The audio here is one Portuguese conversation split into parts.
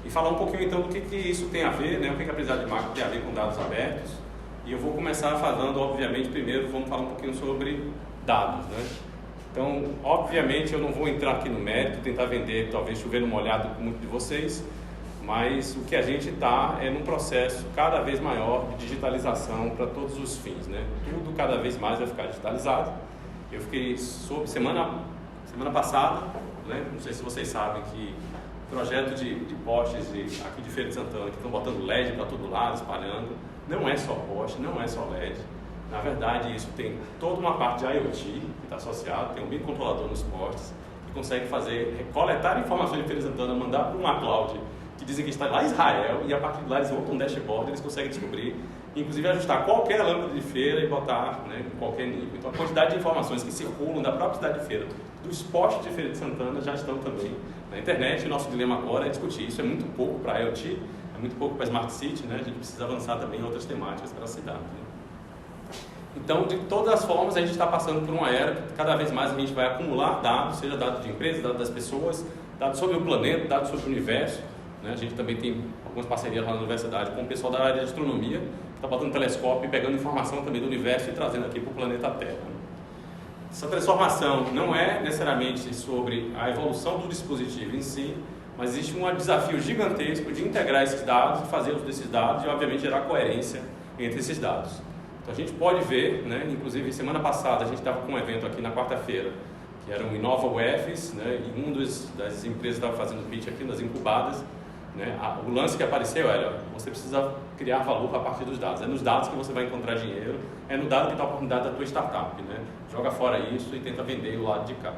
e falar um pouquinho então do que isso tem a ver, né? O que a aprendizagem de máquina tem a ver com dados abertos. E eu vou começar falando, obviamente, primeiro vamos falar um pouquinho sobre dados, né? Então, obviamente, eu não vou entrar aqui no mérito, tentar vender, talvez chover no molhado com muitos de vocês, mas o que a gente está é num processo cada vez maior de digitalização para todos os fins, né? Tudo cada vez mais vai ficar digitalizado. Eu fiquei semana passada, né? Não sei se vocês sabem que o projeto de postes aqui de Feira de Santana, que estão botando LED para todo lado, espalhando, não é só poste, não é só LED. Na verdade, isso tem toda uma parte de IoT que está associado, tem um microcontrolador nos postes que consegue coletar informações de Feira de Santana, mandar para uma cloud que dizem que está lá em Israel, e a partir de lá eles montam um dashboard, eles conseguem descobrir, inclusive ajustar qualquer lâmpada de feira e botar, né, em qualquer nível. Então a quantidade de informações que circulam da própria cidade de feira, dos postes de Feira de Santana, já estão também na internet. O nosso dilema agora é discutir isso. É muito pouco para IoT, é muito pouco para Smart City, né? A gente precisa avançar também em outras temáticas para a cidade, né? Então, de todas as formas, a gente está passando por uma era que cada vez mais a gente vai acumular dados, seja dados de empresas, dados das pessoas, dados sobre o planeta, dados sobre o universo, né? A gente também tem algumas parcerias lá na universidade com o pessoal da área de astronomia, que está botando telescópio e pegando informação também do universo e trazendo aqui para o planeta Terra, né? Essa transformação não é necessariamente sobre a evolução do dispositivo em si, mas existe um desafio gigantesco de integrar esses dados, de fazer uso desses dados e, obviamente, gerar coerência entre esses dados. Então, a gente pode ver, né, inclusive, semana passada, a gente estava com um evento aqui na quarta-feira, que era o Inova UFs, né, e uma das empresas estava fazendo pitch aqui nas incubadas, né, o lance que apareceu era: você precisa criar valor a partir dos dados. É nos dados que você vai encontrar dinheiro, é no dado que está a oportunidade da tua startup, né? Joga fora isso e tenta vender o lado de cá.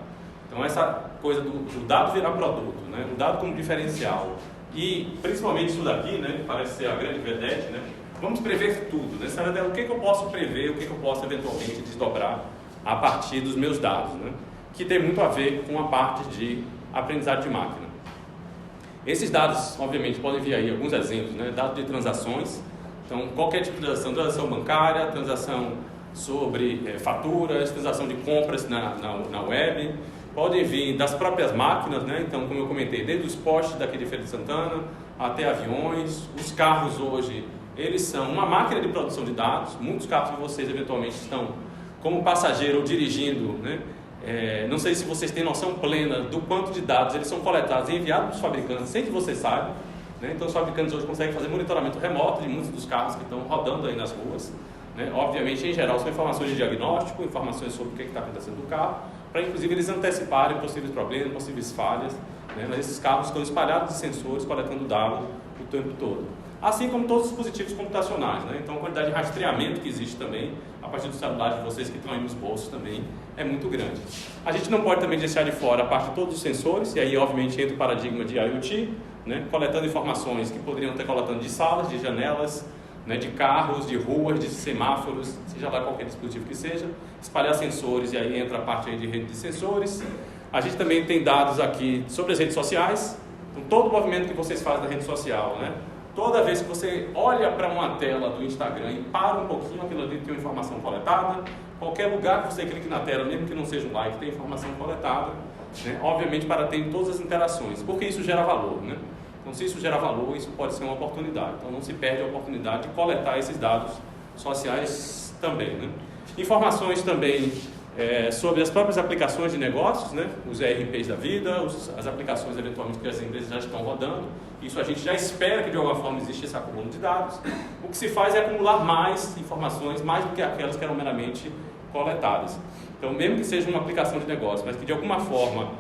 Então essa coisa do dado virar produto, né? O dado como diferencial e principalmente isso daqui, né? Parece ser a grande vedete, né? Vamos prever tudo, né? O que eu posso prever, o que eu posso eventualmente desdobrar a partir dos meus dados, né? Que tem muito a ver com a parte de aprendizagem de máquina. Esses dados, obviamente, podem vir aí alguns exemplos, né? Dados de transações, então qualquer tipo de transação bancária, transação sobre faturas, transação de compras na web, podem vir das próprias máquinas, né? Então, como eu comentei, desde os postes daqui de Feira de Santana até aviões. Os carros hoje, eles são uma máquina de produção de dados. Muitos carros de vocês eventualmente estão como passageiro ou dirigindo, né? Não sei se vocês têm noção plena do quanto de dados eles são coletados e enviados para os fabricantes sem que vocês saibam, né? Então os fabricantes hoje conseguem fazer monitoramento remoto de muitos dos carros que estão rodando aí nas ruas, né? Obviamente, em geral, são informações de diagnóstico, informações sobre o que está acontecendo no carro, para inclusive eles anteciparem possíveis problemas, possíveis falhas, né? Mas esses carros estão espalhados de sensores coletando dados o tempo todo. Assim como todos os dispositivos computacionais, né? Então a quantidade de rastreamento que existe também, a partir dos celulares de vocês que estão aí nos bolsos também, é muito grande. A gente não pode também deixar de fora a parte de todos os sensores, e aí obviamente entra o paradigma de IoT, né? Coletando informações que poderiam estar coletando de salas, de janelas, né? De carros, de ruas, de semáforos, seja lá qualquer dispositivo que seja, espalhar sensores, e aí entra a parte aí de rede de sensores. A gente também tem dados aqui sobre as redes sociais, então todo o movimento que vocês fazem na rede social, né? Toda vez que você olha para uma tela do Instagram e para um pouquinho, aquilo ali tem uma informação coletada. Qualquer lugar que você clique na tela, mesmo que não seja um like, tem informação coletada, né? Obviamente para ter em todas as interações, porque isso gera valor, né? Então, se isso gera valor, isso pode ser uma oportunidade. Então, não se perde a oportunidade de coletar esses dados sociais também, né? Informações também sobre as próprias aplicações de negócios, né? Os ERPs da vida, as aplicações eventualmente que as empresas já estão rodando. Isso a gente já espera que de alguma forma exista esse acúmulo de dados. O que se faz é acumular mais informações, mais do que aquelas que eram meramente coletadas. Então, mesmo que seja uma aplicação de negócio, mas que de alguma forma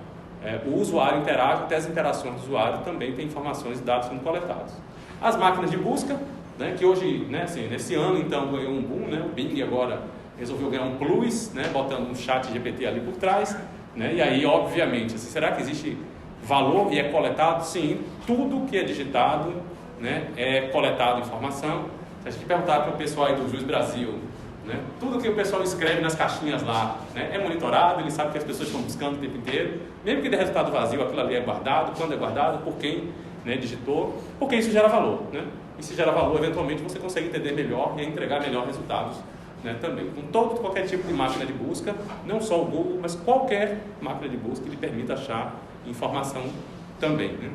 o usuário interage, até as interações do usuário também tem informações e dados sendo coletados. As máquinas de busca, né? Que hoje, né, assim, nesse ano então ganhou um boom, né? O Bing agora resolveu ganhar um plus, né, botando um chat GPT ali por trás, né, e aí, obviamente, assim, será que existe valor e é coletado? Sim, tudo que é digitado, né, é coletado informação. Se a gente perguntar para o pessoal aí do Juiz Brasil, né, tudo que o pessoal escreve nas caixinhas lá, né, é monitorado, ele sabe que as pessoas estão buscando o tempo inteiro, mesmo que dê resultado vazio, aquilo ali é guardado, quando é guardado, por quem, né, digitou, porque isso gera valor, né, e se gera valor, eventualmente você consegue entender melhor e entregar melhor resultados, né, também. Com qualquer tipo de máquina de busca, não só o Google, mas qualquer máquina de busca que lhe permita achar informação também, né?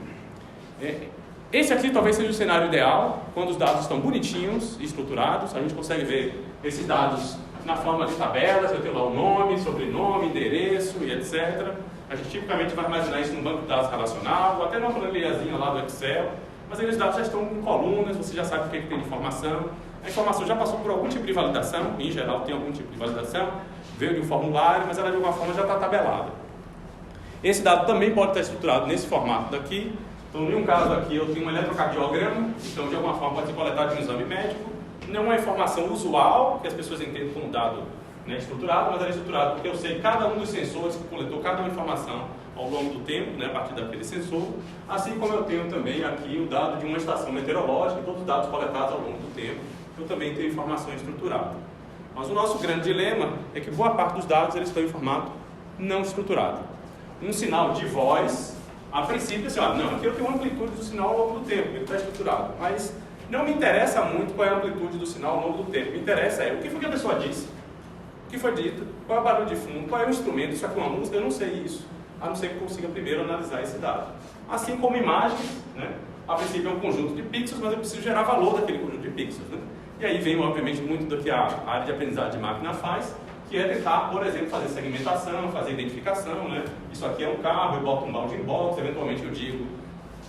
Esse aqui talvez seja o cenário ideal, quando os dados estão bonitinhos e estruturados. A gente consegue ver esses dados na forma de tabelas, eu tenho lá o nome, sobrenome, endereço e etc. A gente tipicamente vai armazenar isso num banco de dados relacional, ou até numa planilhazinha lá do Excel, mas aí os dados já estão em colunas, você já sabe o que tem de informação. A informação já passou por algum tipo de validação, em geral tem algum tipo de validação, veio de um formulário, mas ela de alguma forma já está tabelada. Esse dado também pode estar estruturado nesse formato daqui. Então, em um caso aqui, eu tenho um eletrocardiograma, então de alguma forma pode ser coletado de um exame médico. Não é uma informação usual, que as pessoas entendem como dado, né, estruturado, mas é estruturado porque eu sei cada um dos sensores que coletou cada uma informação ao longo do tempo, né, a partir daquele sensor, assim como eu tenho também aqui o dado de uma estação meteorológica, todos os dados coletados ao longo do tempo, eu também tenho informação estruturada. Mas o nosso grande dilema é que boa parte dos dados eles estão em formato não estruturado. Um sinal de voz, a princípio, assim, não, aqui eu tenho uma amplitude do sinal ao longo do tempo, ele está estruturado, mas não me interessa muito qual é a amplitude do sinal ao longo do tempo, me interessa o que foi que a pessoa disse, o que foi dito, qual é o barulho de fundo, qual é o instrumento, isso aqui é uma música, eu não sei isso, a não ser que eu consiga primeiro analisar esse dado. Assim como imagens, né, a princípio é um conjunto de pixels, mas eu preciso gerar valor daquele conjunto de pixels, né? E aí vem, obviamente, muito do que a área de aprendizagem de máquina faz, que é tentar, por exemplo, fazer segmentação, fazer identificação, né? Isso aqui é um carro, eu boto um bounding box, eventualmente eu digo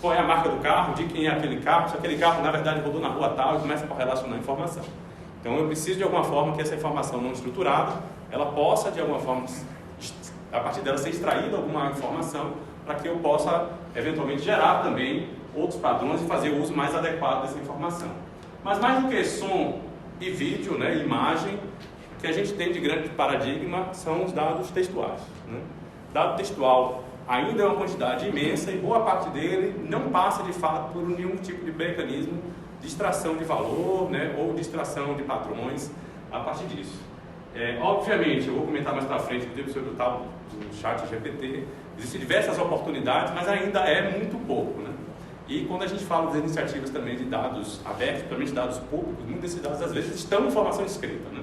qual é a marca do carro, de quem é aquele carro, se aquele carro, na verdade, rodou na rua tal, e começa a correlacionar a informação. Então, eu preciso, de alguma forma, que essa informação não estruturada, ela possa, de alguma forma, a partir dela ser extraída alguma informação, para que eu possa, eventualmente, gerar também outros padrões e fazer o uso mais adequado dessa informação. Mas mais do que som e vídeo, né, imagem, o que a gente tem de grande paradigma são os dados textuais, né? Dado textual ainda é uma quantidade imensa e boa parte dele não passa de fato por nenhum tipo de mecanismo de extração de valor, né, ou de extração de padrões a partir disso. Obviamente, eu vou comentar mais para frente sobre o tal do chat GPT, existem diversas oportunidades, mas ainda é muito pouco, né? E quando a gente fala das iniciativas também de dados abertos, principalmente dados públicos, muitos desses dados às vezes estão em formação escrita, né?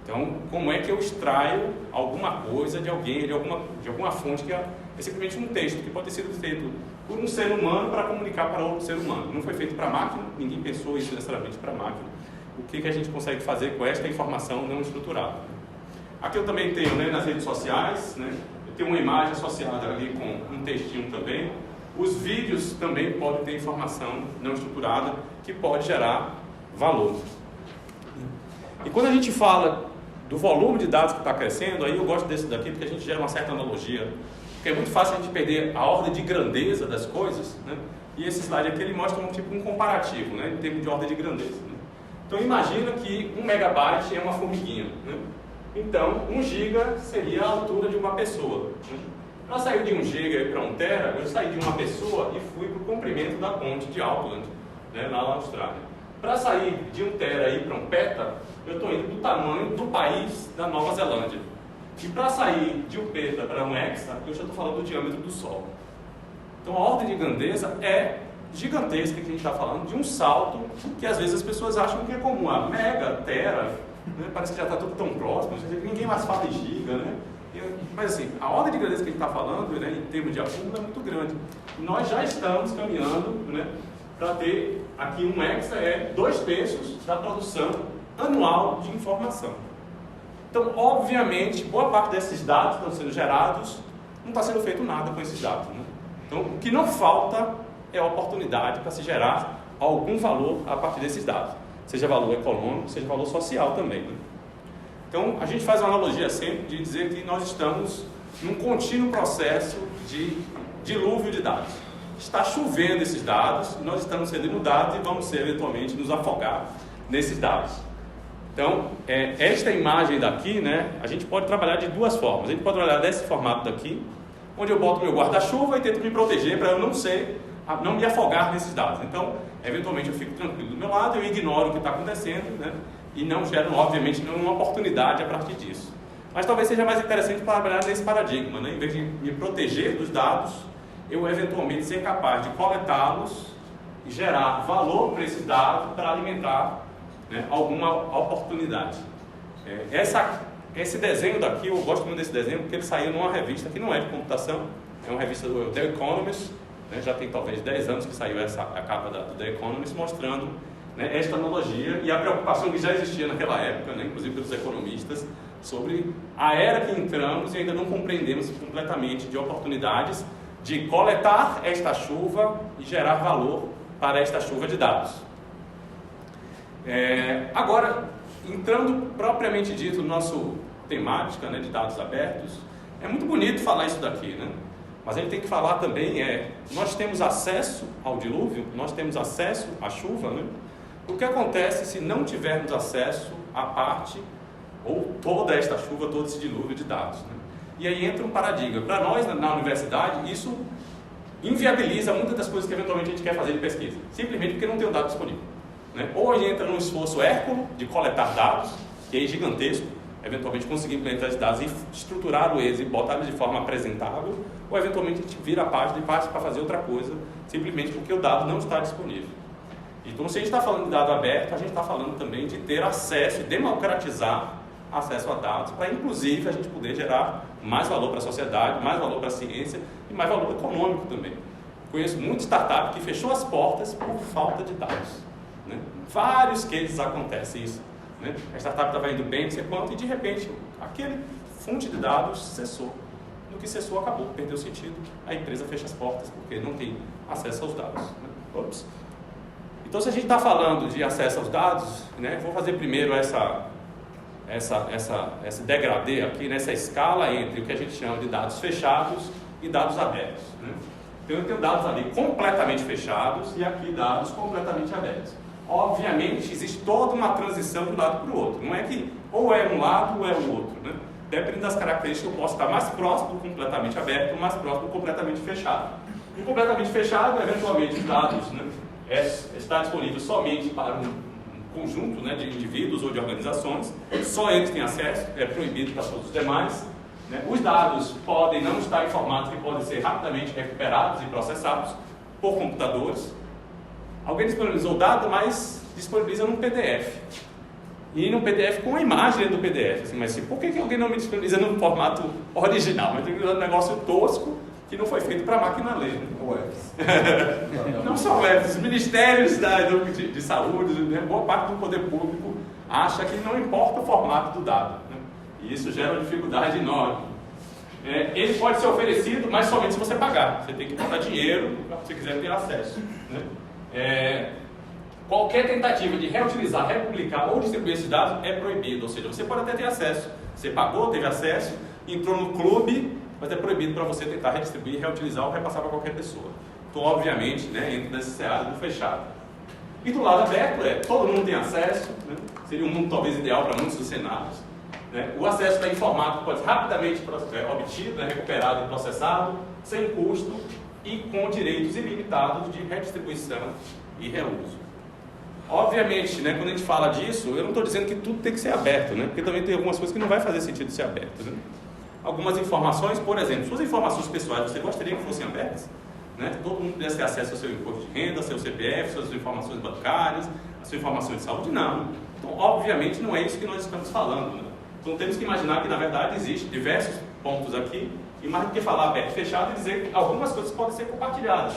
Então, como é que eu extraio alguma coisa de alguém, de alguma fonte que é simplesmente um texto que pode ter sido feito por um ser humano para comunicar para outro ser humano? Não foi feito para máquina, ninguém pensou isso necessariamente para máquina. O que a gente consegue fazer com esta informação não estruturada? Aqui eu também tenho, né, nas redes sociais, né, eu tenho uma imagem associada ali com um textinho também. Os vídeos também podem ter informação não estruturada que pode gerar valor. E quando a gente fala do volume de dados que está crescendo, aí eu gosto desse daqui porque a gente gera uma certa analogia, porque é muito fácil a gente perder a ordem de grandeza das coisas, né? E esse slide aqui ele mostra um comparativo, né, em termos de ordem de grandeza, né? Então imagina que 1 megabyte é uma formiguinha, né? Então 1 giga seria a altura de uma pessoa, né? Para sair de 1 giga para 1 tera, eu saí de uma pessoa e fui para o comprimento da ponte de Auckland, né, lá na Austrália. Para sair de 1 tera e para 1 peta, eu estou indo do tamanho do país da Nova Zelândia. E para sair de 1 peta para 1 hexa, eu já estou falando do diâmetro do Sol. Então a ordem de grandeza é gigantesca, que a gente está falando de um salto que às vezes as pessoas acham que é comum. A mega, tera, né, parece que já está tudo tão próximo, ninguém mais fala em giga, né? Mas assim, a ordem de grandeza que a gente está falando, né, em termos de acúmulo, é muito grande. Nós já estamos caminhando, né, para ter aqui 1 hexa, 2/3 da produção anual de informação. Então, obviamente, boa parte desses dados que estão sendo gerados, não está sendo feito nada com esses dados, né? Então, o que não falta é a oportunidade para se gerar algum valor a partir desses dados, seja valor econômico, seja valor social também, né? Então, a gente faz uma analogia sempre de dizer que nós estamos num contínuo processo de dilúvio de dados. Está chovendo esses dados, nós estamos sendo inundados e vamos eventualmente nos afogar nesses dados. Então, esta imagem daqui, né, a gente pode trabalhar de duas formas. A gente pode trabalhar desse formato daqui, onde eu boto meu guarda-chuva e tento me proteger para eu não me afogar nesses dados. Então, eventualmente eu fico tranquilo do meu lado, eu ignoro o que está acontecendo, né, e não gero, obviamente, nenhuma oportunidade a partir disso. Mas talvez seja mais interessante trabalhar nesse paradigma, né? Em vez de me proteger dos dados, eu eventualmente ser capaz de coletá-los e gerar valor para esse dado para alimentar, né, alguma oportunidade. Esse desenho daqui, eu gosto muito desse desenho porque ele saiu numa revista que não é de computação, é uma revista do The Economist, né? Já tem talvez 10 anos que saiu a capa do The Economist mostrando, né, esta analogia e a preocupação que já existia naquela época, né, inclusive pelos economistas, sobre a era que entramos e ainda não compreendemos completamente de oportunidades de coletar esta chuva e gerar valor para esta chuva de dados. Agora, entrando propriamente dito no nosso temática, né, de dados abertos, é muito bonito falar isso daqui, né? Mas a gente tem que falar também, nós temos acesso ao dilúvio, nós temos acesso à chuva, né? O que acontece se não tivermos acesso à parte, ou toda esta chuva, todo esse dilúvio de dados, né? E aí entra um paradigma. Para nós, na universidade, isso inviabiliza muitas das coisas que eventualmente a gente quer fazer de pesquisa, simplesmente porque não tem o dado disponível, né? Ou a gente entra num esforço hérculo de coletar dados, que é gigantesco, eventualmente conseguir implementar esses dados e estruturar eles e botar eles de forma apresentável, ou eventualmente a gente vira a página e passa para fazer outra coisa, simplesmente porque o dado não está disponível. Então, se a gente está falando de dado aberto, a gente está falando também de ter acesso e democratizar acesso a dados, para inclusive a gente poder gerar mais valor para a sociedade, mais valor para a ciência e mais valor econômico também. Conheço muita startup que fechou as portas por falta de dados, né? Vários cases acontece isso, né? A startup estava indo bem, não sei quanto, e de repente aquele fonte de dados cessou. No que cessou, acabou, perdeu sentido, a empresa fecha as portas porque não tem acesso aos dados, né? Ops. Então, se a gente está falando de acesso aos dados, né, vou fazer primeiro esse degradê aqui, nessa escala entre o que a gente chama de dados fechados e dados abertos, né? Então, eu tenho dados ali completamente fechados e aqui dados completamente abertos. Obviamente, existe toda uma transição de um lado para o outro. Não é que ou é um lado ou é o outro, né? Dependendo das características, eu posso estar mais próximo do completamente aberto ou mais próximo do completamente fechado. O completamente fechado, eventualmente, os dados, né, está disponível somente para um conjunto, né, de indivíduos ou de organizações, só eles têm acesso, é proibido para todos os demais, né? Os dados podem não estar em formatos que podem ser rapidamente recuperados e processados por computadores. Alguém disponibilizou o dado, mas disponibiliza num PDF. E no PDF com a imagem do PDF. Assim, mas por que alguém não me disponibiliza no formato original? Mas tem um negócio tosco que não foi feito para a máquina ler, né? Não só os ministérios de saúde, né? Boa parte do poder público acha que não importa o formato do dado, né? E isso gera uma dificuldade enorme. Ele pode ser oferecido, mas somente se você pagar. Você tem que botar dinheiro se você quiser ter acesso, né? Qualquer tentativa de reutilizar, republicar ou distribuir esses dados é proibido. Ou seja, você pode até ter acesso. Você pagou, teve acesso, entrou no clube, mas é proibido para você tentar redistribuir, reutilizar ou repassar para qualquer pessoa. Então, obviamente, né, entra nesse cenário do fechado. E do lado aberto todo mundo tem acesso, né? Seria um mundo talvez ideal para muitos dos cenários, né? O acesso está em formato que pode ser rapidamente obtido, né, recuperado e processado, sem custo e com direitos ilimitados de redistribuição e reuso. Obviamente, né, quando a gente fala disso, eu não estou dizendo que tudo tem que ser aberto, né? Porque também tem algumas coisas que não vai fazer sentido ser aberto, né? Algumas informações, por exemplo, suas informações pessoais, você gostaria que fossem abertas? Né? Todo mundo pudesse ter acesso ao seu imposto de renda, seu CPF, suas informações bancárias, as suas informações de saúde? Não. Então, obviamente, não é isso que nós estamos falando, né? Então, temos que imaginar que, na verdade, existem diversos pontos aqui, e mais do que falar aberto e fechado, é dizer que algumas coisas podem ser compartilhadas,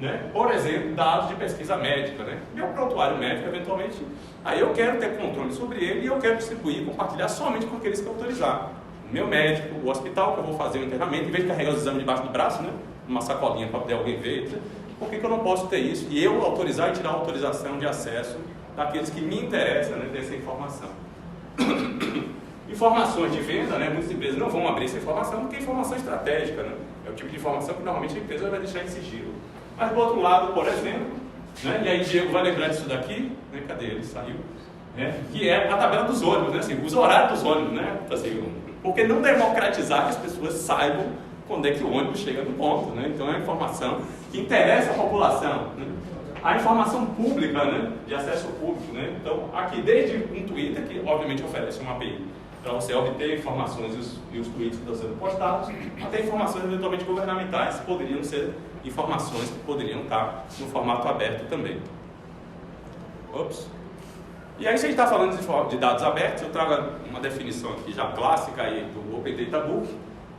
né? Por exemplo, dados de pesquisa médica, né? Meu prontuário médico, eventualmente, aí eu quero ter controle sobre ele e eu quero distribuir e compartilhar somente com aqueles que autorizar. O meu médico, o hospital que eu vou fazer o internamento, em vez de carregar os exames debaixo do braço, né, numa sacolinha para poder alguém ver, por que eu não posso ter isso? E eu autorizar e tirar a autorização de acesso daqueles que me interessam, né, dessa informação. Informações de venda, né, muitas empresas não vão abrir essa informação porque é informação estratégica, né? É o tipo de informação que normalmente a empresa vai deixar em sigilo. Mas do outro lado, por exemplo, né, e aí Diego vai lembrar disso daqui, né, cadê ele? Saiu. Que é a tabela dos ônibus, né, assim, os horários dos ônibus, né? Assim, por que não democratizar que as pessoas saibam quando é que o ônibus chega no ponto, né? Então é uma informação que interessa a população, né? A informação pública, né? De acesso público, né? Então, aqui desde um Twitter, que obviamente oferece uma API para você obter informações e os tweets que estão sendo postados, até informações eventualmente governamentais, que poderiam ser informações que poderiam estar no formato aberto também. Ops. E aí, se a gente está falando de dados abertos, eu trago uma definição aqui já clássica aí do Open Data Book,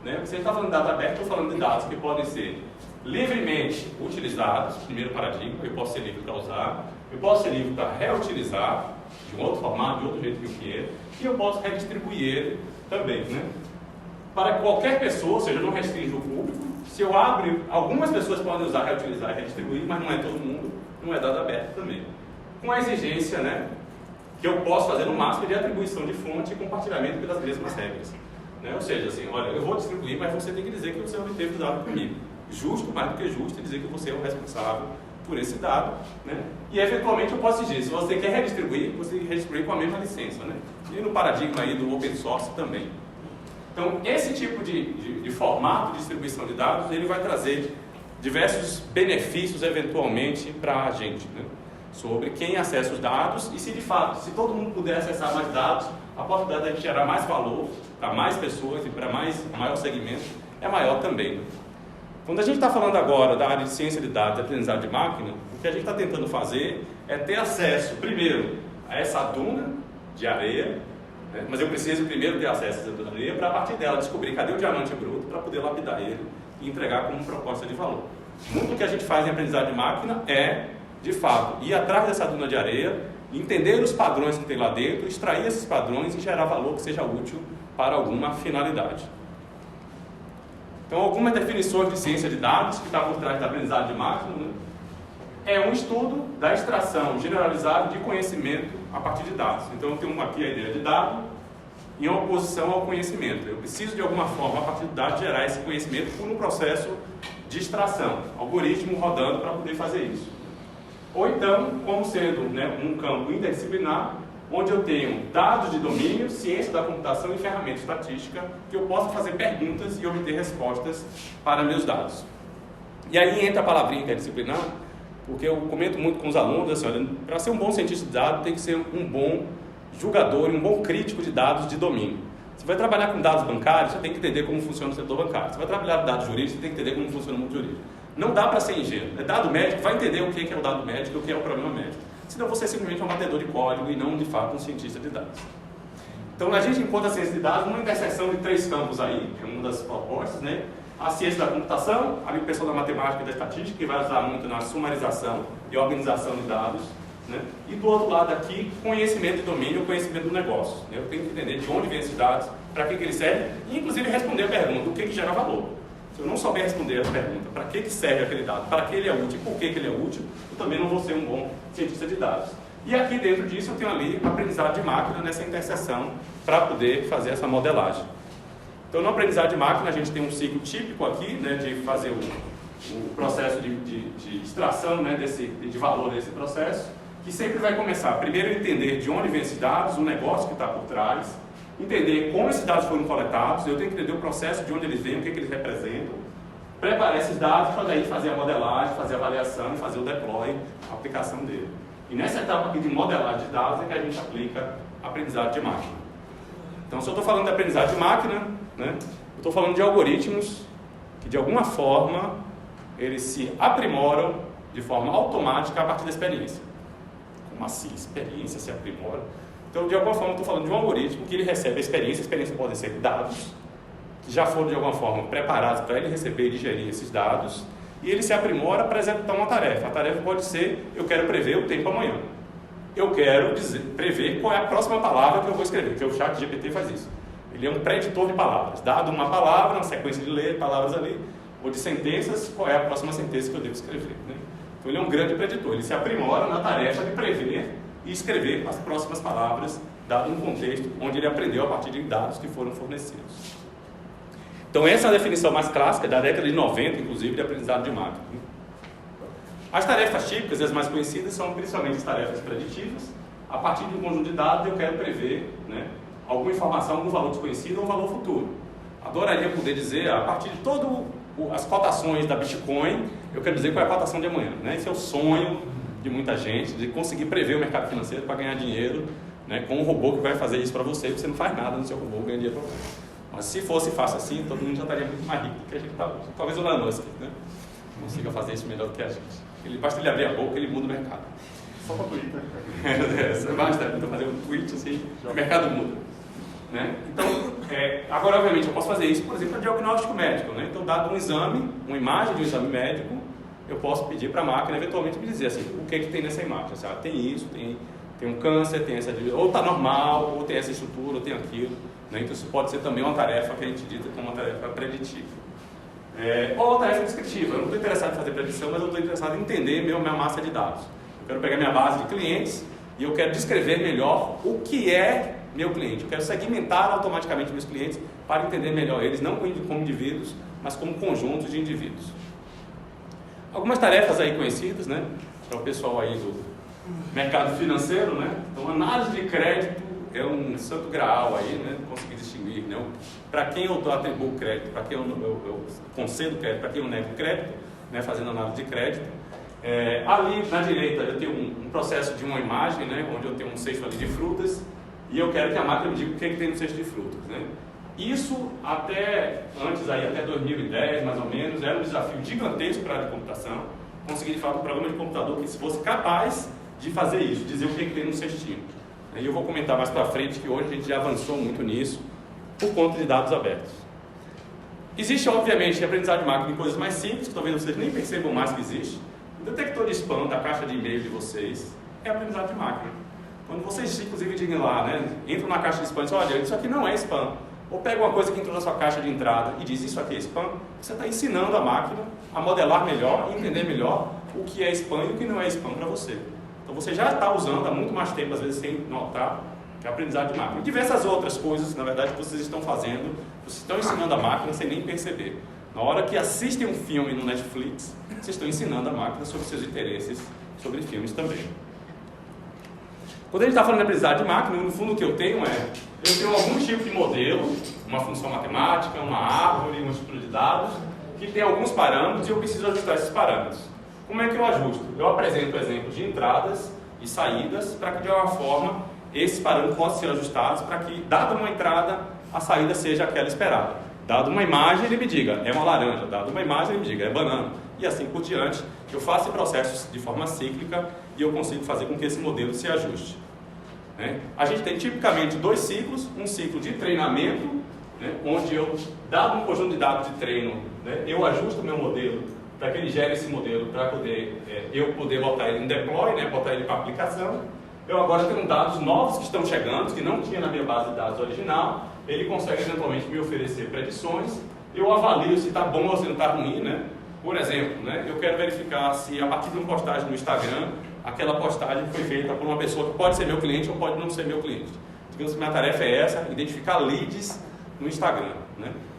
né? Se a gente está falando de dados abertos, estou falando de dados que podem ser livremente utilizados, primeiro paradigma, eu posso ser livre para usar, eu posso ser livre para reutilizar, de um outro formato, de outro jeito que eu queira, e eu posso redistribuir ele também, né? Para qualquer pessoa, ou seja, eu não restringo o público. Se eu abro, algumas pessoas podem usar, reutilizar e redistribuir, mas não é todo mundo, não é dado aberto também. Com a exigência, né, que eu posso fazer no máximo de atribuição de fonte e compartilhamento pelas mesmas regras. Né? Ou seja, assim, olha, eu vou distribuir, mas você tem que dizer que você obteve o dado comigo. Justo, mais do que justo, é dizer que você é o responsável por esse dado. Né? E eventualmente eu posso dizer, se você quer redistribuir, você tem que redistribuir com a mesma licença. Né? E no paradigma aí do open source também. Então, esse tipo de formato de distribuição de dados, ele vai trazer diversos benefícios, eventualmente, para a gente, né? Sobre quem acessa os dados e se, de fato, se todo mundo puder acessar mais dados, a possibilidade de gerar mais valor para mais pessoas e para maior segmento é maior também, né? Quando a gente está falando agora da área de ciência de dados e aprendizagem de máquina, o que a gente está tentando fazer é ter acesso, primeiro, a essa duna de areia, né? Mas eu preciso primeiro ter acesso a essa duna de areia para, a partir dela, descobrir cadê o diamante bruto para poder lapidar ele e entregar como proposta de valor. Muito do que a gente faz em aprendizagem de máquina é, de fato, ir atrás dessa duna de areia, entender os padrões que tem lá dentro, extrair esses padrões e gerar valor que seja útil para alguma finalidade. Então, algumas definições de ciência de dados que está por trás da aprendizagem de máquina, né? É um estudo da extração generalizada de conhecimento a partir de dados. Então, eu tenho aqui a ideia de dado em oposição ao conhecimento. Eu preciso, de alguma forma, a partir de dados, gerar esse conhecimento por um processo de extração, algoritmo rodando para poder fazer isso. Ou então, como sendo, né, um campo interdisciplinar, onde eu tenho dados de domínio, ciência da computação e ferramenta estatística, que eu possa fazer perguntas e obter respostas para meus dados. E aí entra a palavrinha interdisciplinar, porque eu comento muito com os alunos, assim, olha, para ser um bom cientista de dados, tem que ser um bom julgador e um bom crítico de dados de domínio. Você vai trabalhar com dados bancários, você tem que entender como funciona o setor bancário. Você vai trabalhar com dados jurídicos, você tem que entender como funciona o mundo jurídico. Não dá para ser ingênuo. É dado médico, vai entender o que é o dado médico e o que é o problema médico. Senão você é simplesmente um batedor de código e não, de fato, um cientista de dados. Então, a gente encontra a ciência de dados numa interseção de 3 campos aí, que é uma das propostas, né? A ciência da computação, a pessoa da matemática e da estatística, que vai usar muito na sumarização e organização de dados, né? E do outro lado aqui, conhecimento e domínio, conhecimento do negócio. Eu tenho que entender de onde vem esses dados, para que eles servem, e inclusive responder a pergunta, o que gera valor. Se eu não souber responder a pergunta, para que serve aquele dado, para que ele é útil, por que ele é útil, eu também não vou ser um bom cientista de dados. E aqui dentro disso eu tenho ali aprendizagem de máquina nessa interseção para poder fazer essa modelagem. Então, no aprendizagem de máquina, a gente tem um ciclo típico aqui, né, de fazer o processo de extração, né, de valor desse processo, que sempre vai começar, primeiro, entender de onde vem esses dados, o negócio que está por trás, entender como esses dados foram coletados, eu tenho que entender o processo de onde eles vêm, o que eles representam, preparar esses dados para daí fazer a modelagem, fazer a avaliação e fazer o deploy, a aplicação dele. E nessa etapa aqui de modelagem de dados é que a gente aplica a aprendizagem de máquina. Então, se eu estou falando de aprendizagem de máquina, né, eu estou falando de algoritmos que, de alguma forma, eles se aprimoram de forma automática a partir da experiência. Como assim? Experiência se aprimora? Então, de alguma forma, eu estou falando de um algoritmo que ele recebe a experiência podem ser dados, que já foram, de alguma forma, preparados para ele receber e digerir esses dados, e ele se aprimora para executar uma tarefa. A tarefa pode ser, eu quero prever o tempo amanhã. Eu quero prever qual é a próxima palavra que eu vou escrever, que o ChatGPT faz isso. Ele é um preditor de palavras. Dado uma palavra, uma sequência de palavras ali, ou de sentenças, qual é a próxima sentença que eu devo escrever, né? Então, ele é um grande preditor. Ele se aprimora na tarefa de prever e escrever as próximas palavras, dado um contexto onde ele aprendeu a partir de dados que foram fornecidos. Então, essa é a definição mais clássica, da década de 90, inclusive, de aprendizado de máquina. As tarefas típicas e as mais conhecidas são principalmente as tarefas preditivas. A partir de um conjunto de dados, eu quero prever, né, alguma informação, algum valor desconhecido ou um valor futuro. Adoraria poder dizer, a partir de todas as cotações da Bitcoin, eu quero dizer qual é a cotação de amanhã, né? Esse é o sonho de muita gente, de conseguir prever o mercado financeiro para ganhar dinheiro, né, com um robô que vai fazer isso para você, você não faz nada no seu robô, ganha dinheiro para você. Mas se fosse fácil assim, todo mundo já estaria muito mais rico do que a gente está hoje. Talvez o Elon Musk, né, consiga fazer isso melhor do que a gente. Basta ele abrir a boca, ele muda o mercado. Só para Twitter. Basta fazer um tweet assim, o mercado muda. Né? Então, Agora, obviamente, eu posso fazer isso, por exemplo, para diagnóstico médico, né? Então, dado um exame, uma imagem de um exame médico, eu posso pedir para a máquina, eventualmente, me dizer assim, o que tem nessa imagem. Assim, tem isso, tem um câncer, tem essa... Ou está normal, ou tem essa estrutura, ou tem aquilo. Né? Então, isso pode ser também uma tarefa que a gente dita como uma tarefa preditiva. Ou uma tarefa descritiva. Eu não estou interessado em fazer predição, mas eu estou interessado em entender minha massa de dados. Eu quero pegar minha base de clientes e eu quero descrever melhor o que é meu cliente. Eu quero segmentar automaticamente meus clientes para entender melhor eles, não como indivíduos, mas como conjuntos de indivíduos. Algumas tarefas aí conhecidas, né, para o pessoal aí do mercado financeiro, né? Então, análise de crédito é um santo graal aí, né, conseguir distinguir, né, para quem eu atribuo crédito, para quem eu concedo crédito, para quem eu nego crédito, né, fazendo análise de crédito. Ali na direita eu tenho um processo de uma imagem, né, onde eu tenho um cesto ali de frutas e eu quero que a máquina me diga o que tem no cesto de frutas, né? Isso até 2010 mais ou menos, era um desafio gigantesco para a área de computação, conseguir de fato um programa de computador que fosse capaz de fazer isso, dizer o que tem no cestinho. E eu vou comentar mais para frente que hoje a gente já avançou muito nisso por conta de dados abertos. Existe obviamente aprendizagem de máquina em coisas mais simples, que talvez vocês nem percebam mais que existe. O detector de spam da caixa de e-mail de vocês é aprendizagem de máquina. Quando vocês inclusive digam lá, né, entram na caixa de spam e dizem, olha, isso aqui não é spam. Ou pega uma coisa que entrou na sua caixa de entrada e diz, isso aqui é spam. Você está ensinando a máquina a modelar melhor e entender melhor o que é spam e o que não é spam para você. Então você já está usando há muito mais tempo, às vezes sem notar, que é aprendizagem de máquina. E diversas outras coisas, na verdade, que vocês estão fazendo, vocês estão ensinando a máquina sem nem perceber. Na hora que assistem um filme no Netflix, vocês estão ensinando a máquina sobre seus interesses sobre filmes também. Quando a gente está falando de aprendizagem de máquina, no fundo o que eu tenho algum tipo de modelo, uma função matemática, uma árvore, uma estrutura de dados, que tem alguns parâmetros e eu preciso ajustar esses parâmetros. Como é que eu ajusto? Eu apresento exemplos de entradas e saídas para que de alguma forma esses parâmetros possam ser ajustados para que, dada uma entrada, a saída seja aquela esperada. Dado uma imagem, ele me diga, é uma laranja. Dado uma imagem, ele me diga, é banana. E assim por diante, eu faço processos de forma cíclica e eu consigo fazer com que esse modelo se ajuste. A gente tem tipicamente dois ciclos, um ciclo de treinamento, onde eu, dado um conjunto de dados de treino, eu ajusto o meu modelo para que ele gere esse modelo para poder eu poder botar ele em deploy, botar ele para aplicação. Eu agora tenho dados novos que estão chegando, que não tinha na minha base de dados original, ele consegue eventualmente me oferecer predições, eu avalio se está bom ou se não está ruim, Por exemplo, eu quero verificar se a partir de uma postagem no Instagram, aquela postagem foi feita por uma pessoa que pode ser meu cliente ou pode não ser meu cliente. Digamos que minha tarefa é essa, identificar leads no Instagram,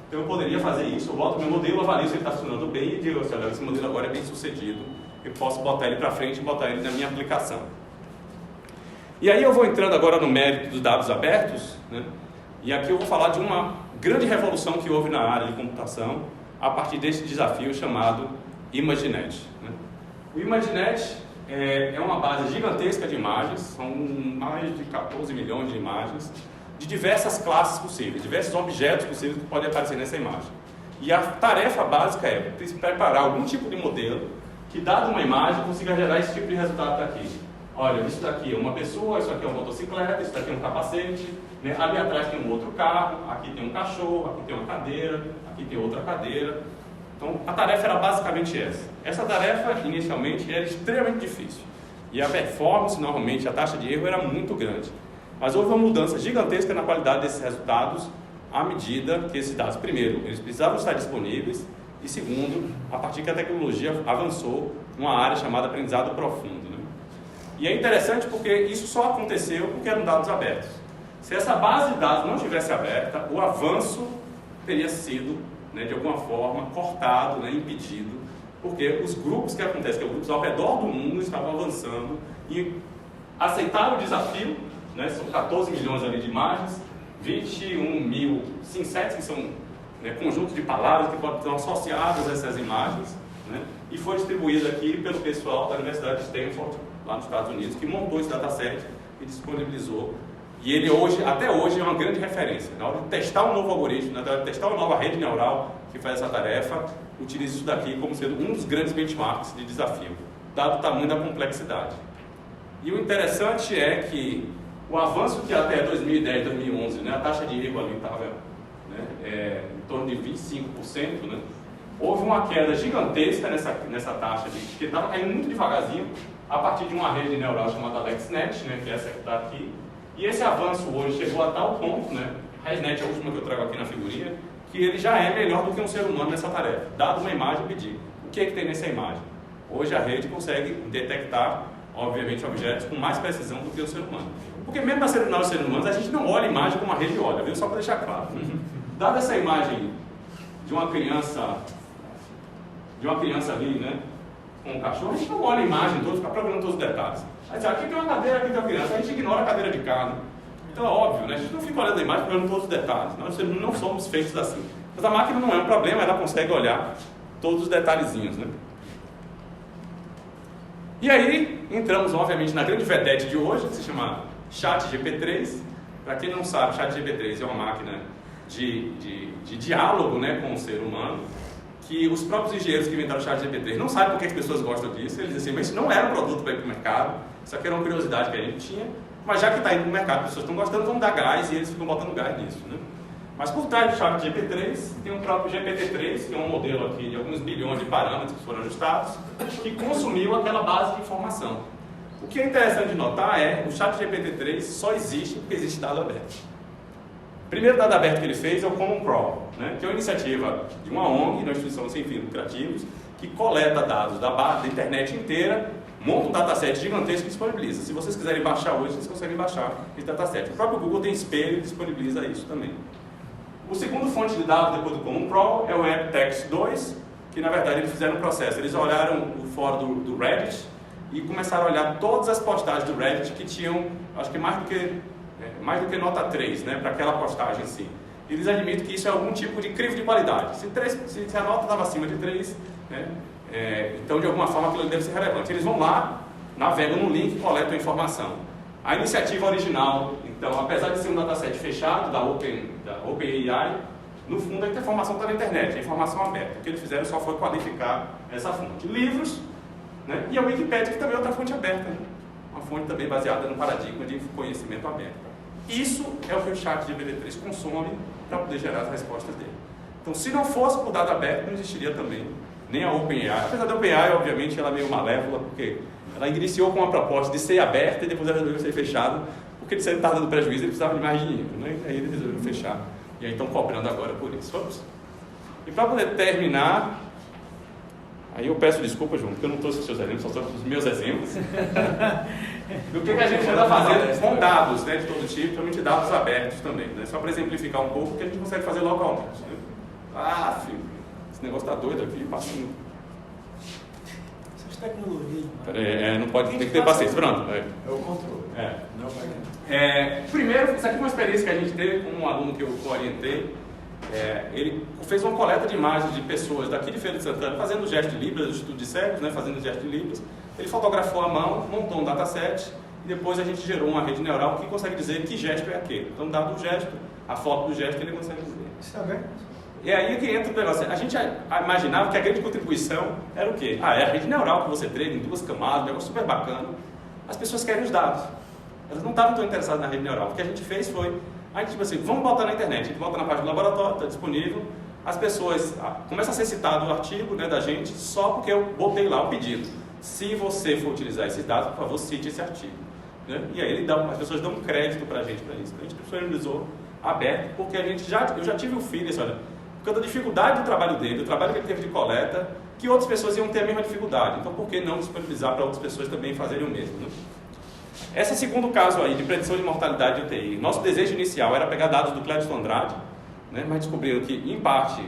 Então eu poderia fazer isso, eu boto meu modelo, avalio se ele está funcionando bem e digo, olha, esse modelo agora é bem sucedido, eu posso botar ele para frente e botar ele na minha aplicação. E aí eu vou entrando agora no mérito dos dados abertos, e aqui eu vou falar de uma grande revolução que houve na área de computação a partir desse desafio chamado ImageNet. O ImageNet é uma base gigantesca de imagens, são mais de 14 milhões de imagens, de diversas classes possíveis, diversos objetos possíveis que podem aparecer nessa imagem. E a tarefa básica é preparar algum tipo de modelo que, dado uma imagem, consiga gerar esse tipo de resultado daqui. Olha, isso daqui é uma pessoa, isso aqui é uma motocicleta, isso daqui é um capacete, ali atrás tem um outro carro, aqui tem um cachorro, aqui tem uma cadeira, aqui tem outra cadeira. Então, a tarefa era basicamente essa. Essa tarefa, inicialmente, era extremamente difícil. E a performance, normalmente, a taxa de erro era muito grande. Mas houve uma mudança gigantesca na qualidade desses resultados à medida que esses dados, primeiro, eles precisavam estar disponíveis e, segundo, a partir que a tecnologia avançou numa área chamada aprendizado profundo. E é interessante porque isso só aconteceu porque eram dados abertos. Se essa base de dados não estivesse aberta, o avanço teria sido, de alguma forma, cortado, impedido, porque os grupos que acontecem, que são grupos ao redor do mundo, estavam avançando e aceitaram o desafio, são 14 milhões ali de imagens, 21 mil synsets, que são conjuntos de palavras que podem estar associadas a essas imagens, e foi distribuído aqui pelo pessoal da Universidade de Stanford, lá nos Estados Unidos, que montou esse dataset e disponibilizou. E ele até hoje é uma grande referência. Na hora de testar um novo algoritmo, na hora de testar uma nova rede neural que faz essa tarefa, utiliza isso daqui como sendo um dos grandes benchmarks de desafio, dado o tamanho da complexidade. E o interessante é que o avanço que até 2010, 2011, a taxa de erro ali estava né, em torno de 25%, né, houve uma queda gigantesca nessa taxa, que estava caindo muito devagarzinho, a partir de uma rede neural chamada AlexNet, né, que é essa que está aqui. E esse avanço hoje chegou a tal ponto, né, a ResNet é a última que eu trago aqui na figurinha, que ele já é melhor do que um ser humano nessa tarefa, dado uma imagem pedir. O que é que tem nessa imagem? Hoje a rede consegue detectar, obviamente, objetos com mais precisão do que o ser humano. Porque mesmo nas seres humanos, a gente não olha a imagem como a rede olha, viu? Só para deixar claro. Dada essa imagem de uma criança ali, né, com um cachorro, a gente não olha a imagem toda, fica procurando todos os detalhes. Aí diz, aqui tem uma cadeira, aqui tem uma criança, a gente ignora a cadeira de carne. Então é óbvio, né? A gente não fica olhando a imagem, procurando todos os detalhes. Nós não somos feitos assim. Mas a máquina não é um problema, ela consegue olhar todos os detalhezinhos, né? E aí, entramos obviamente na grande vedete de hoje, que se chama ChatGPT-3. Para quem não sabe, ChatGPT-3 é uma máquina de diálogo, né, com o ser humano, que os próprios engenheiros que inventaram o ChatGPT-3 não sabem por que as pessoas gostam disso. Eles dizem assim, mas isso não era um produto para ir para o mercado, isso aqui era uma curiosidade que a gente tinha, mas já que está indo para o mercado, as pessoas estão gostando, vamos dar gás, e eles ficam botando gás nisso, né? Mas por trás do ChatGPT-3 tem o próprio GPT-3, que é um modelo aqui de alguns bilhões de parâmetros que foram ajustados, que consumiu aquela base de informação. O que é interessante de notar é que o ChatGPT-3 só existe porque existe dado aberto. O primeiro dado aberto que ele fez é o Common Crawl, né, que é uma iniciativa de uma ONG, uma instituição sem fins lucrativos, que coleta dados da internet inteira, monta um dataset gigantesco e disponibiliza. Se vocês quiserem baixar hoje, vocês conseguem baixar esse dataset. O próprio Google tem espelho e disponibiliza isso também. O segundo fonte de dados depois do Common Crawl é o AppText 2, que na verdade eles fizeram um processo. Eles olharam o fórum do Reddit e começaram a olhar todas as postagens do Reddit que tinham, acho que mais do que nota 3, né, para aquela postagem em si. Eles admitem que isso é algum tipo de crivo de qualidade. Se a nota estava acima de 3, né, então de alguma forma aquilo deve ser relevante. Eles vão lá, navegam no link e coletam a informação. A iniciativa original, então, apesar de ser um dataset fechado da OpenAI, no fundo a informação está na internet, a informação aberta. O que eles fizeram só foi qualificar essa fonte. Livros, né, e a Wikipedia, que também é outra fonte aberta, né? Uma fonte também baseada no paradigma de conhecimento aberto. Isso é o que o ChatGPT-3 consome para poder gerar as respostas dele. Então, se não fosse por dado aberto, não existiria também nem a OpenAI. Apesar da OpenAI, obviamente, ela é meio malévola, porque ela iniciou com uma proposta de ser aberta e depois ela resolveu ser fechada, porque ele sempre estava dando prejuízo e precisava de mais dinheiro, né? E aí eles resolveram fechar. E aí estão cobrando agora por isso. Vamos. E para poder terminar, aí eu peço desculpa, João, porque eu não trouxe os seus exemplos, só trouxe os meus exemplos. Do que a gente anda fazendo com dados, né, de todo tipo, principalmente dados abertos também, né? Só para exemplificar um pouco o que a gente consegue fazer localmente, né? Ah, filho, esse negócio está doido aqui, passando. Tecnologia. Não pode, tem que ter paciência. Pronto. É o controle. Primeiro, isso aqui é uma experiência que a gente teve com um aluno que eu orientei. Ele fez uma coleta de imagens de pessoas daqui de Feira de Santana fazendo gesto de Libras, do Instituto de Cegos, né, fazendo gesto de Libras. Ele fotografou a mão, montou um dataset e depois a gente gerou uma rede neural que consegue dizer que gesto é aquele. Então, dado o gesto, a foto do gesto, ele consegue dizer. Isso é aberto? E aí que entra o negócio. A gente imaginava que a grande contribuição era o quê? É a rede neural que você treina em 2 camadas, um negócio super bacana. As pessoas querem os dados. Elas não estavam tão interessadas na rede neural. O que a gente fez foi, a gente tipo assim, vamos botar na internet. A gente bota na página do laboratório, está disponível. As pessoas, começa a ser citado o artigo, né, da gente, só porque eu botei lá o pedido. Se você for utilizar esses dados, por favor, cite esse artigo. Né? E aí as pessoas dão crédito para a gente isso. A gente disponibilizou aberto, porque eu já tive o feeling, olha, por causa da dificuldade do trabalho dele, do trabalho que ele teve de coleta, que outras pessoas iam ter a mesma dificuldade. Então, por que não disponibilizar para outras pessoas também fazerem o mesmo? Né? Esse segundo caso aí, de predição de mortalidade de UTI, nosso desejo inicial era pegar dados do Clédson Andrade, né, mas descobriram que, em parte,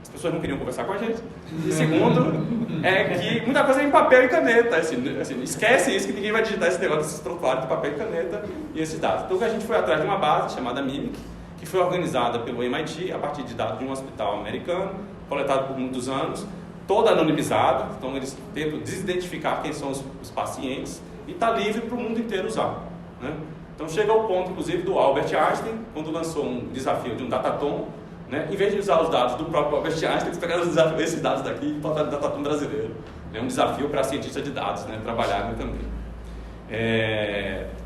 as pessoas não queriam conversar com a gente. E segundo, é que muita coisa é em papel e caneta. Assim, esquece isso, que ninguém vai digitar esse negócio, esses trotuários de papel e caneta e esses dados. Então, a gente foi atrás de uma base chamada Mimic, que foi organizada pelo MIT a partir de dados de um hospital americano, coletado por muitos anos, toda anonimizada. Então, eles tentam desidentificar quem são os pacientes e está livre para o mundo inteiro usar. Né? Então, chega ao ponto, inclusive, do Albert Einstein, quando lançou um desafio de um datatom, né? Em vez de usar os dados do próprio Albert Einstein, eles pegaram esses dados daqui e botaram no datatom brasileiro. É um desafio para cientistas de dados, né, trabalharem também.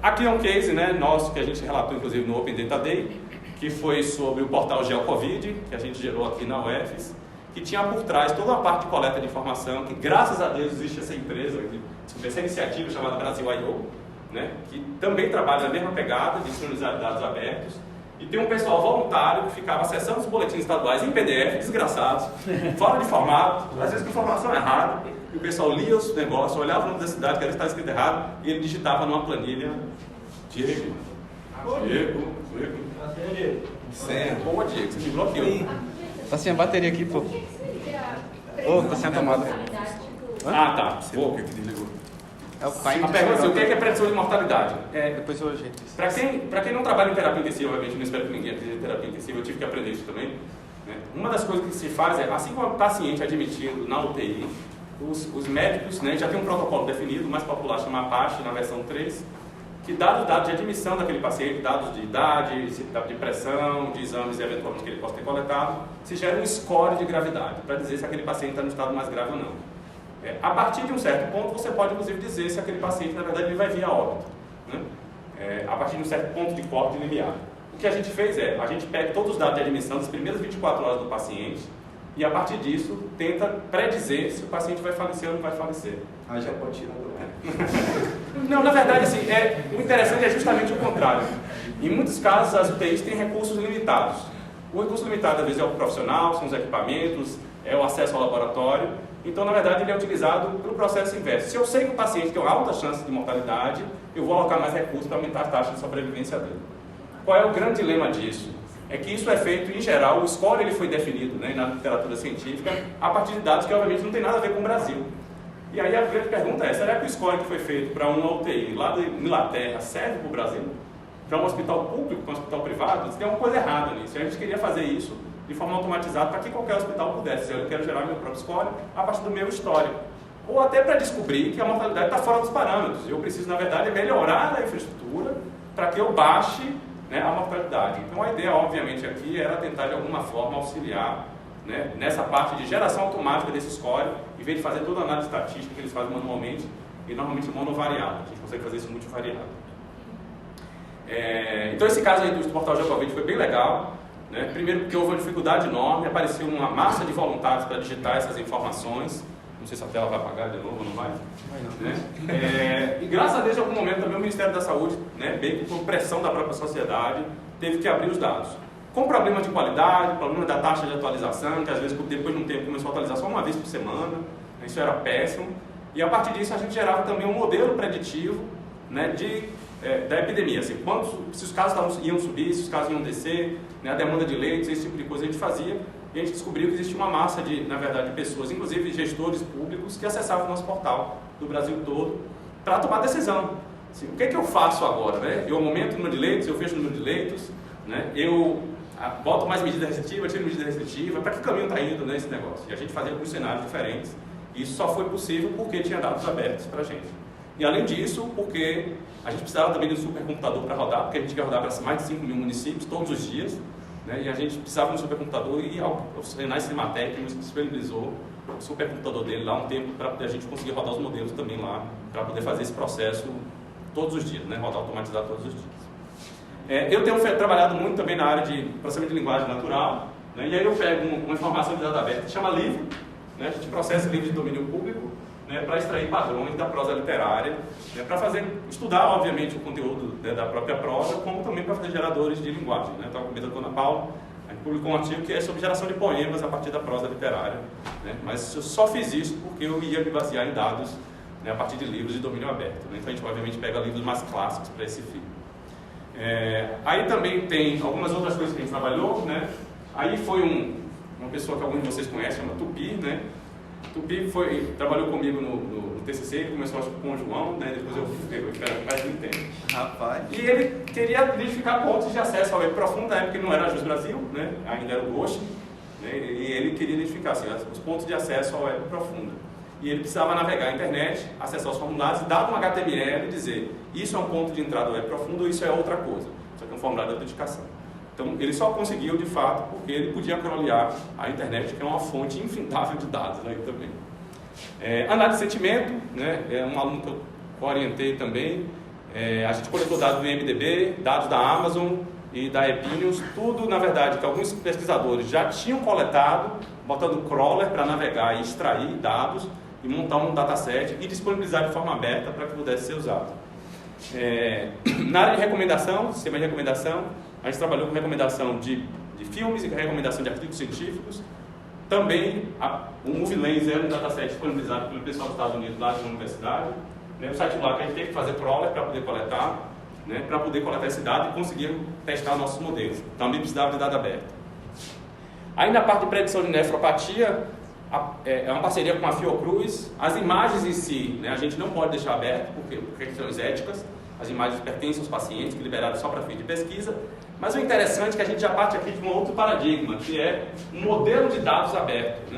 Aqui é um case, né, nosso que a gente relatou, inclusive, no Open Data Day, que foi sobre o portal GeoCovid, que a gente gerou aqui na UFES, que tinha por trás toda uma parte de coleta de informação, que graças a Deus existe essa empresa, essa iniciativa chamada Brasil.io, né, que também trabalha na mesma pegada de disponibilizar dados abertos, e tem um pessoal voluntário que ficava acessando os boletins estaduais em PDF, desgraçados, fora de formato, às vezes com informação errada, e o pessoal lia os negócios, olhava o nome da cidade, que era estar escrito errado, e ele digitava numa planilha Diego. Boa, Diego, você me bloqueou. Tá sem a bateria aqui, pô. Tá sem a tomada. Ah, tá. O que desligou? É o time. A pergunta é o que é predição de mortalidade? Depois eu ajeito isso. Para quem não trabalha em terapia intensiva, obviamente, não espero que ninguém aprenda em terapia intensiva, eu tive que aprender isso também. Né? Uma das coisas que se faz é, assim como o paciente é admitido na UTI, os médicos, né, já tem um protocolo definido, o mais popular chama Apache, na versão 3, que dados de admissão daquele paciente, dados de idade, de pressão, de exames eventualmente que ele possa ter coletado, se gera um score de gravidade, para dizer se aquele paciente está no estado mais grave ou não. A partir de um certo ponto, você pode inclusive dizer se aquele paciente, na verdade, ele vai vir a óbito. Né? A partir de um certo ponto de corte limiar. O que a gente fez é, a gente pega todos os dados de admissão das primeiras 24 horas do paciente e, a partir disso, tenta predizer se o paciente vai falecer ou não vai falecer. Já pode tirar do Não, na verdade, assim, o interessante é justamente o contrário. Em muitos casos, as UTIs têm recursos limitados. O recurso limitado, às vezes, é o profissional, são os equipamentos, é o acesso ao laboratório. Então, na verdade, ele é utilizado pelo processo inverso. Se eu sei que o paciente tem uma alta chance de mortalidade, eu vou alocar mais recursos para aumentar a taxa de sobrevivência dele. Qual é o grande dilema disso? É que isso é feito, em geral, o score ele foi definido, né, na literatura científica, a partir de dados que, obviamente, não tem nada a ver com o Brasil. E aí a grande pergunta é, será que o score que foi feito para uma UTI lá da Inglaterra serve para o Brasil? Para um hospital público, para um hospital privado? Tem alguma coisa errada nisso. E a gente queria fazer isso de forma automatizada para que qualquer hospital pudesse. Eu quero gerar meu próprio score a partir do meu histórico. Ou até para descobrir que a mortalidade está fora dos parâmetros. Eu preciso, na verdade, melhorar a infraestrutura para que eu baixe, né, a mortalidade. Então a ideia, obviamente, aqui era tentar de alguma forma auxiliar, né, nessa parte de geração automática desse score, em vez de fazer toda a análise estatística que eles fazem manualmente, e normalmente monovariado. A gente consegue fazer isso multivariado. Então esse caso aí do portal GeoCovid foi bem legal. Né? Primeiro porque houve uma dificuldade enorme, apareceu uma massa de voluntários para digitar essas informações. Não sei se a tela vai apagar de novo ou não vai. Né? E graças a Deus, em algum momento, também o Ministério da Saúde, né, bem que por pressão da própria sociedade, teve que abrir os dados. Com problemas de qualidade, problemas da taxa de atualização, que às vezes depois de um tempo começou a atualizar só uma vez por semana, isso era péssimo. E a partir disso a gente gerava também um modelo preditivo, né, da epidemia, assim, se os casos iam subir, se os casos iam descer, né, a demanda de leitos, esse tipo de coisa a gente fazia, e a gente descobriu que existia uma massa na verdade, de pessoas, inclusive gestores públicos, que acessavam o nosso portal do Brasil todo para tomar decisão. Assim, o que é que eu faço agora? Né? Eu aumento o número de leitos, eu fecho o número de leitos, né? Eu boto mais medida restritiva, tiro medida restritiva, para que caminho está indo, né, esse negócio? E a gente fazia alguns cenários diferentes, e isso só foi possível porque tinha dados abertos para a gente. E além disso, porque a gente precisava também de um supercomputador para rodar, porque a gente quer rodar para mais de 5 mil municípios todos os dias, né? E a gente precisava de um supercomputador e o Senai Cinematec nos disponibilizou o supercomputador dele lá um tempo para a gente conseguir rodar os modelos também lá, para poder fazer esse processo todos os dias, né? Rodar automatizado todos os dias. Eu tenho trabalhado muito também na área de processamento de linguagem natural, né? E aí eu pego uma informação de dado aberto que chama livro, né? A gente processa livros de domínio público, né, para extrair padrões da prosa literária, né, para estudar, obviamente, o conteúdo, né, da própria prosa, como também para fazer geradores de linguagem. Né? Estava comentando com a Ana Paula, a gente publicou um artigo que é sobre geração de poemas a partir da prosa literária, né? Mas eu só fiz isso porque eu ia me basear em dados, né, a partir de livros de domínio aberto. Né? Então a gente, obviamente, pega livros mais clássicos para esse fim. Aí também tem algumas outras coisas que a gente trabalhou, né? Aí foi uma pessoa que alguns de vocês conhecem, chama Tupi, né? Tupi trabalhou comigo no TCC, começou acho, com o João, né? Depois eu espero mais de um tempo. Rapaz. E ele queria identificar pontos de acesso ao web profundo, na época ele não era Jus Brasil, né? Ainda era o Ghost, né? E ele queria identificar assim, os pontos de acesso ao web profundo. E ele precisava navegar a internet, acessar os formulários, dar um HTML e dizer isso é um ponto de entrada ao web profundo ou isso é outra coisa. Isso aqui é um formulário de autenticação. Então, ele só conseguiu, de fato, porque ele podia crawlear a internet, que é uma fonte infindável de dados, né, também. Análise de sentimento, né, é um aluno que eu orientei também. A gente coletou dados do IMDb, dados da Amazon, e da Epinius, tudo, na verdade, que alguns pesquisadores já tinham coletado, botando crawler para navegar e extrair dados e montar um dataset e disponibilizar de forma aberta para que pudesse ser usado. Na área de recomendação, sistema de recomendação, a gente trabalhou com recomendação de filmes e recomendação de artigos científicos. Também o MovieLens é um dataset disponibilizado pelo pessoal dos Estados Unidos, lá de uma universidade. O site lá que a gente teve que fazer crawler para poder coletar, para poder coletar esse dado e conseguir testar nossos modelos. Também precisava de dado aberto. Aí na parte de predição de nefropatia, é uma parceria com a Fiocruz. As imagens em si, a gente não pode deixar aberto, por questões éticas. As imagens pertencem aos pacientes, que liberaram só para fim de pesquisa. Mas o interessante é que a gente já parte aqui de um outro paradigma, que é um modelo de dados aberto.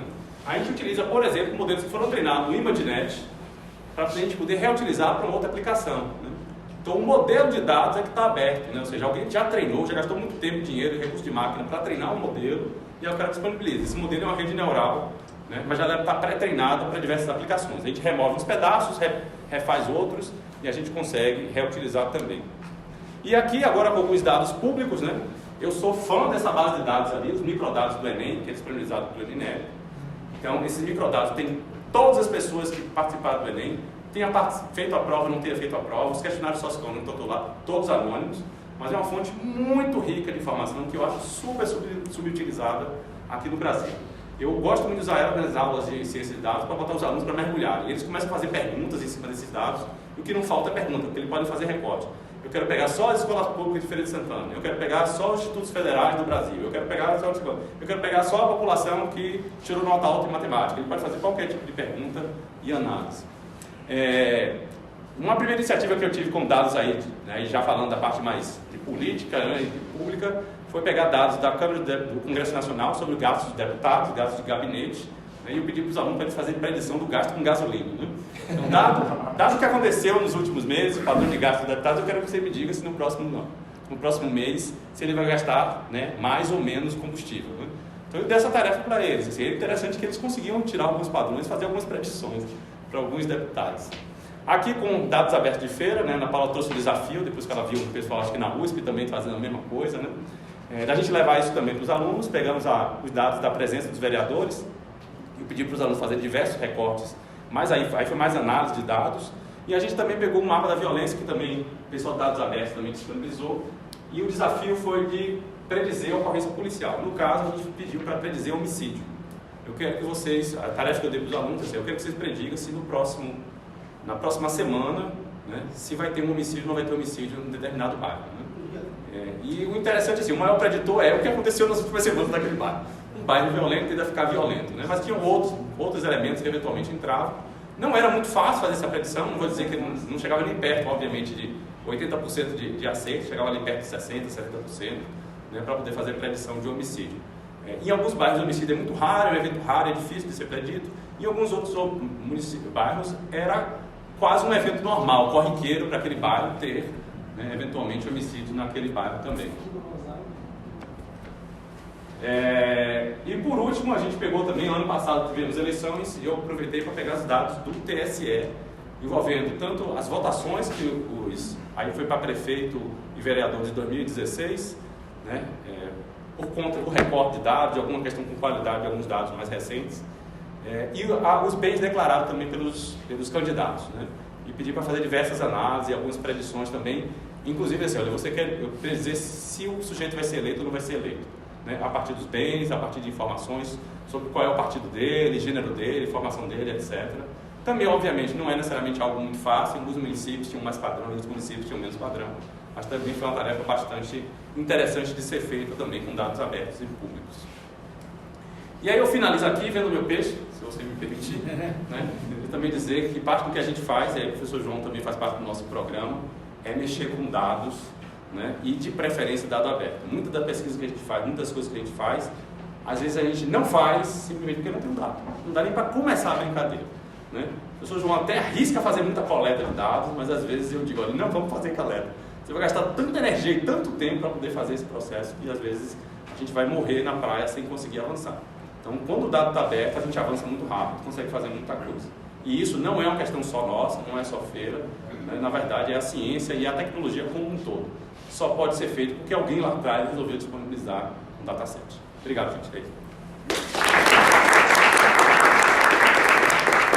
A gente utiliza, por exemplo, modelos que foram treinados no ImageNet, para a gente poder reutilizar para uma outra aplicação. Então, o modelo de dados é que está aberto, ou seja, alguém já treinou, já gastou muito tempo, dinheiro e recurso de máquina para treinar um modelo, e aí o cara disponibiliza. Esse modelo é uma rede neural, mas já deve estar pré-treinada para diversas aplicações. A gente remove uns pedaços, refaz outros, e a gente consegue reutilizar também. E aqui, agora com alguns dados públicos, eu sou fã dessa base de dados ali, os microdados do Enem, que é disponibilizado pelo INEP. Então, esses microdados tem todas as pessoas que participaram do Enem, tenha feito a prova, não tenha feito a prova, os questionários socioeconômicos estão lá, todos anônimos, mas é uma fonte muito rica de informação que eu acho super subutilizada aqui no Brasil. Eu gosto muito de usar ela nas aulas de ciência de dados para botar os alunos para mergulhar. E eles começam a fazer perguntas em cima desses dados, e o que não falta é pergunta, porque eles podem fazer recorte. Eu quero pegar só as escolas públicas de Feira de Santana, eu quero pegar só os institutos federais do Brasil, eu quero pegar só a população que tirou nota alta em matemática. Ele pode fazer qualquer tipo de pergunta e análise. Uma primeira iniciativa que eu tive com dados aí, já falando da parte mais de política e pública, foi pegar dados da Câmara do Congresso Nacional sobre gastos de deputados, gastos de gabinete, e eu pedi para os alunos para eles fazerem predição do gasto com gasolina. Então, dado o que aconteceu nos últimos meses, o padrão de gasto dos deputados, eu quero que você me diga se no próximo mês, se ele vai gastar mais ou menos combustível. Então eu dei essa tarefa para eles. É interessante que eles conseguiam tirar alguns padrões, fazer algumas predições para alguns deputados. Aqui com dados abertos de feira, Ana Paula trouxe o desafio, depois que ela viu o pessoal, acho que na USP também fazendo a mesma coisa, da gente levar isso também para os alunos. Pegamos os dados da presença dos vereadores, eu pedi para os alunos fazerem diversos recortes, mas aí foi mais análise de dados, e a gente também pegou um mapa da violência, que também o pessoal de dados abertos também disponibilizou, e o desafio foi de predizer a ocorrência policial. No caso, a gente pediu para predizer homicídio. Eu quero que vocês, a tarefa que eu dei para os alunos, eu quero que vocês predigam se na próxima semana, se vai ter um homicídio ou não vai ter homicídio em um determinado bairro. E o interessante é assim, o maior preditor é o que aconteceu nas últimas semanas naquele bairro. Um bairro violento tende a ficar violento, mas tinham outros elementos que eventualmente entravam. Não era muito fácil fazer essa predição, não vou dizer que não chegava nem perto, obviamente, de 80% de acerto, chegava ali perto de 60%, 70%, para poder fazer predição de homicídio. Em alguns bairros o homicídio é muito raro, é um evento raro, é difícil de ser predito. Em alguns outros bairros era quase um evento normal, corriqueiro para aquele bairro ter, eventualmente, homicídio naquele bairro também. E por último, a gente pegou também, ano passado tivemos eleições, e eu aproveitei para pegar os dados do TSE, envolvendo tanto as votações que aí foi para prefeito e vereador de 2016, por conta do recorte de dados, de alguma questão com qualidade de alguns dados mais recentes, e os bens declarados também pelos candidatos, e pedi para fazer diversas análises e algumas predições também, inclusive assim, olha, eu predizer se o sujeito vai ser eleito ou não vai ser eleito, a partir dos bens, a partir de informações sobre qual é o partido dele, gênero dele, formação dele, etc. Também, obviamente, não é necessariamente algo muito fácil, alguns municípios tinham mais padrão, outros municípios tinham menos padrão, mas também foi uma tarefa bastante interessante de ser feita também com dados abertos e públicos. E aí eu finalizo aqui vendo o meu peixe, se você me permitir, e também dizer que parte do que a gente faz, e aí o professor João também faz parte do nosso programa, é mexer com dados, e de preferência dado aberto. Muita da pesquisa que a gente faz, muitas coisas que a gente faz, às vezes a gente não faz simplesmente porque não tem dado. Não dá nem para começar a brincadeira. O professor João até arrisca fazer muita coleta de dados, mas às vezes eu digo, olha, não vamos fazer coleta. Você vai gastar tanta energia e tanto tempo para poder fazer esse processo que às vezes a gente vai morrer na praia sem conseguir avançar. Então, quando o dado está aberto, a gente avança muito rápido, consegue fazer muita coisa. E isso não é uma questão só nossa, não é só feira, né? Na verdade é a ciência e a tecnologia como um todo. Só pode ser feito porque alguém lá atrás resolveu disponibilizar um dataset. Obrigado, gente.